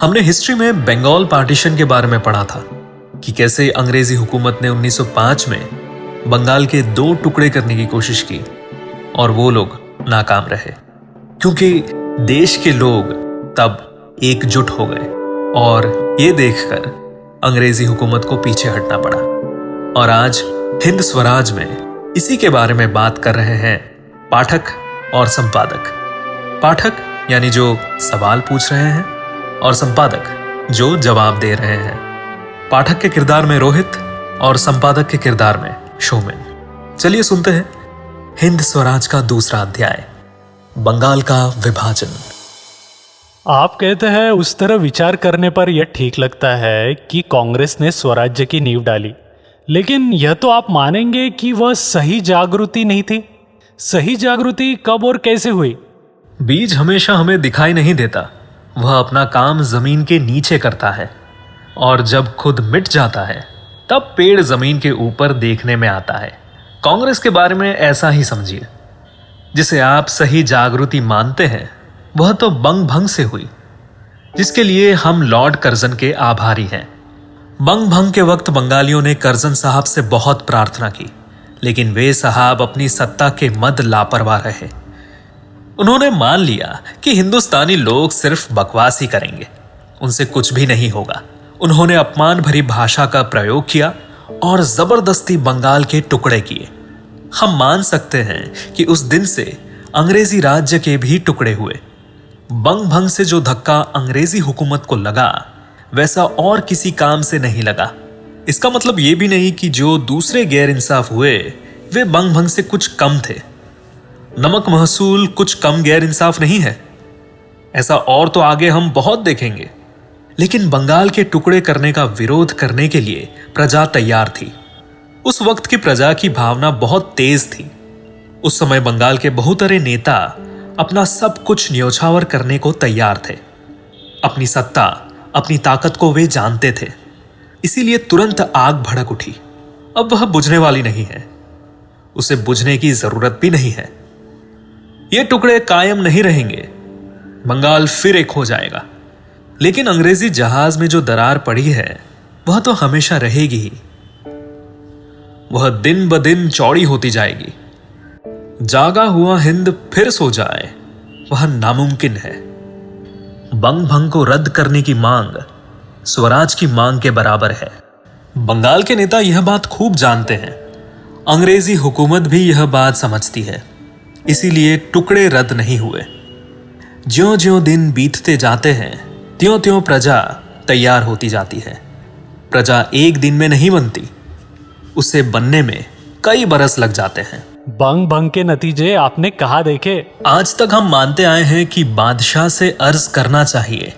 हमने हिस्ट्री में बंगाल पार्टीशन के बारे में पढ़ा था कि कैसे अंग्रेजी हुकूमत ने 1905 में बंगाल के 2 टुकड़े करने की कोशिश की और वो लोग नाकाम रहे, क्योंकि देश के लोग तब एकजुट हो गए और ये देखकर अंग्रेजी हुकूमत को पीछे हटना पड़ा। और आज हिंद स्वराज में इसी के बारे में बात कर रहे हैं पाठक और संपादक। पाठक यानी जो सवाल पूछ रहे हैं और संपादक जो जवाब दे रहे हैं। पाठक के किरदार में रोहित और संपादक के किरदार में शोमेन। चलिए सुनते हैं हिंद स्वराज का दूसरा अध्याय, बंगाल का विभाजन। आप कहते हैं उस तरह विचार करने पर यह ठीक लगता है कि कांग्रेस ने स्वराज्य की नींव डाली, लेकिन यह तो आप मानेंगे कि वह सही जागृति नहीं थी। सही जागृति कब और कैसे हुई? बीज हमेशा हमें दिखाई नहीं देता, वह अपना काम जमीन के नीचे करता है और जब खुद मिट जाता है तब पेड़ जमीन के ऊपर देखने में आता है। कांग्रेस के बारे में ऐसा ही समझिए। जिसे आप सही जागृति मानते हैं वह तो बंग भंग से हुई, जिसके लिए हम लॉर्ड कर्जन के आभारी हैं। बंग भंग के वक्त बंगालियों ने कर्जन साहब से बहुत प्रार्थना की, लेकिन वे साहब अपनी सत्ता के मद लापरवाह रहे। उन्होंने मान लिया कि हिंदुस्तानी लोग सिर्फ बकवास ही करेंगे, उनसे कुछ भी नहीं होगा। उन्होंने अपमान भरी भाषा का प्रयोग किया और जबरदस्ती बंगाल के टुकड़े किए। हम मान सकते हैं कि उस दिन से अंग्रेजी राज्य के भी टुकड़े हुए। बंग भंग से जो धक्का अंग्रेजी हुकूमत को लगा वैसा और किसी काम से नहीं लगा। इसका मतलब यह भी नहीं कि जो दूसरे गैर इंसाफ हुए वे बंग भंग से कुछ कम थे। नमक महसूल कुछ कम गैर इंसाफ नहीं है, ऐसा और तो आगे हम बहुत देखेंगे। लेकिन बंगाल के टुकड़े करने का विरोध करने के लिए प्रजा तैयार थी। उस वक्त की प्रजा की भावना बहुत तेज थी। उस समय बंगाल के बहुतरे नेता अपना सब कुछ न्योछावर करने को तैयार थे। अपनी सत्ता, अपनी ताकत को वे जानते थे, इसीलिए तुरंत आग भड़क उठी। अब वह बुझने वाली नहीं है, उसे बुझने की जरूरत भी नहीं है। ये टुकड़े कायम नहीं रहेंगे, बंगाल फिर एक हो जाएगा। लेकिन अंग्रेजी जहाज में जो दरार पड़ी है वह तो हमेशा रहेगी ही। वह दिन ब दिन चौड़ी होती जाएगी। जागा हुआ हिंद फिर सो जाए वह नामुमकिन है। बंग भंग को रद्द करने की मांग स्वराज की मांग के बराबर है। बंगाल के नेता यह बात खूब जानते हैं, अंग्रेजी हुकूमत भी यह बात समझती है, इसीलिए टुकड़े रद्द नहीं हुए। ज्यों ज्यों दिन बीतते जाते हैं त्यों त्यों प्रजा तैयार होती जाती है। प्रजा एक दिन में नहीं बनती, उसे बनने में कई बरस लग जाते हैं। बंग भंग के नतीजे आपने कहाँ देखे? आज तक हम मानते आए हैं कि बादशाह से अर्ज करना चाहिए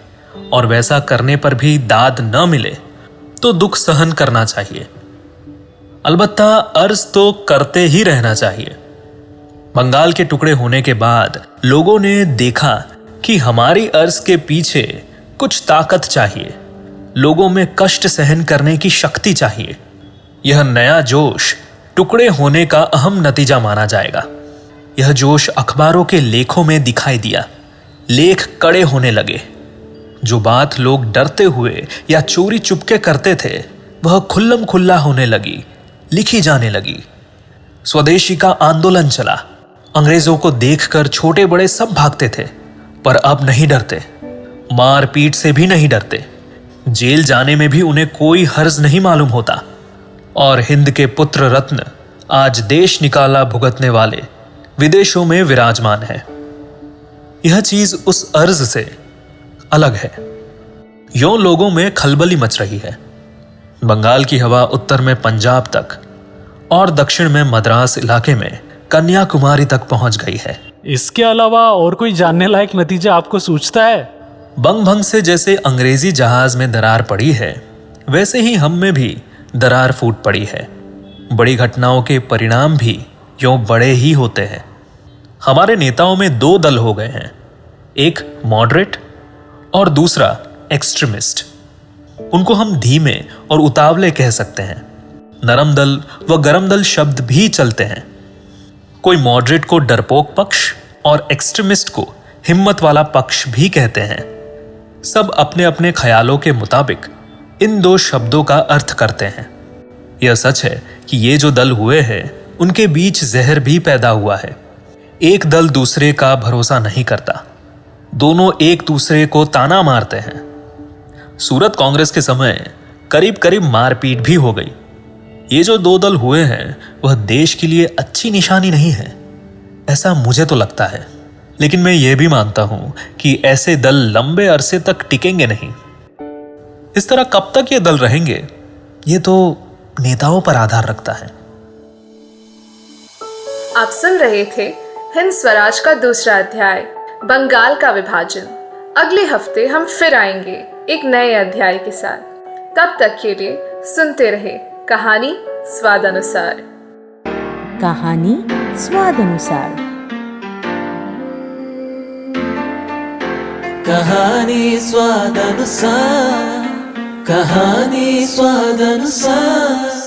और वैसा करने पर भी दाद न मिले तो दुख सहन करना चाहिए। अलबत्ता अर्ज तो करते ही रहना चाहिए। बंगाल के टुकड़े होने के बाद लोगों ने देखा कि हमारी अर्ज के पीछे कुछ ताकत चाहिए, लोगों में कष्ट सहन करने की शक्ति चाहिए। यह नया जोश टुकड़े होने का अहम नतीजा माना जाएगा। यह जोश अखबारों के लेखों में दिखाई दिया। लेख कड़े होने लगे। जो बात लोग डरते हुए या चोरी चुपके करते थे वह खुल्लम खुल्ला होने लगी, लिखी जाने लगी। स्वदेशी का आंदोलन चला। अंग्रेजों को देखकर छोटे बड़े सब भागते थे, पर अब नहीं डरते। मारपीट से भी नहीं डरते। जेल जाने में भी उन्हें कोई हर्ज नहीं मालूम होता। और हिंद के पुत्र रत्न आज देश निकाला भुगतने वाले विदेशों में विराजमान है। यह चीज उस अर्ज से अलग है। यों लोगों में खलबली मच रही है। बंगाल की हवा उत्तर में पंजाब तक और दक्षिण में मद्रास इलाके में कन्याकुमारी तक पहुंच गई है। इसके अलावा और कोई जानने लायक नतीजा आपको सूझता है? बंग भंग से जैसे अंग्रेजी जहाज में दरार पड़ी है, वैसे ही हम में भी दरार फूट पड़ी है। बड़ी घटनाओं के परिणाम भी यूं बड़े ही होते हैं। हमारे नेताओं में 2 दल हो गए हैं, एक मॉडरेट और दूसरा एक्सट्रीमिस्ट। उनको हम धीमे और उतावले कह सकते हैं। नरम दल व गरम दल शब्द भी चलते हैं। कोई मॉडरेट को डरपोक पक्ष और एक्सट्रीमिस्ट को हिम्मत वाला पक्ष भी कहते हैं। सब अपने अपने ख्यालों के मुताबिक इन दो शब्दों का अर्थ करते हैं। यह सच है कि ये जो दल हुए हैं उनके बीच जहर भी पैदा हुआ है। एक दल दूसरे का भरोसा नहीं करता, दोनों एक दूसरे को ताना मारते हैं। सूरत कांग्रेस के समय करीब करीब मारपीट भी हो गई। ये जो दो दल हुए हैं वह देश के लिए अच्छी निशानी नहीं है, ऐसा मुझे तो लगता है। लेकिन मैं यह भी मानता हूं कि ऐसे दल लंबे अरसे तक टिकेंगे नहीं। इस तरह कब तक ये दल रहेंगे, ये तो नेताओं पर आधार रखता है। आप सुन रहे थे हिंद स्वराज का दूसरा अध्याय, बंगाल का विभाजन। अगले हफ्ते हम फिर आएंगे एक नए अध्याय के साथ। तब तक के लिए सुनते रहे कहानी स्वाद अनुसार। कहानी स्वाद अनुसार। कहानी स्वाद अनुसार, कहानी स्वाद अनुसार।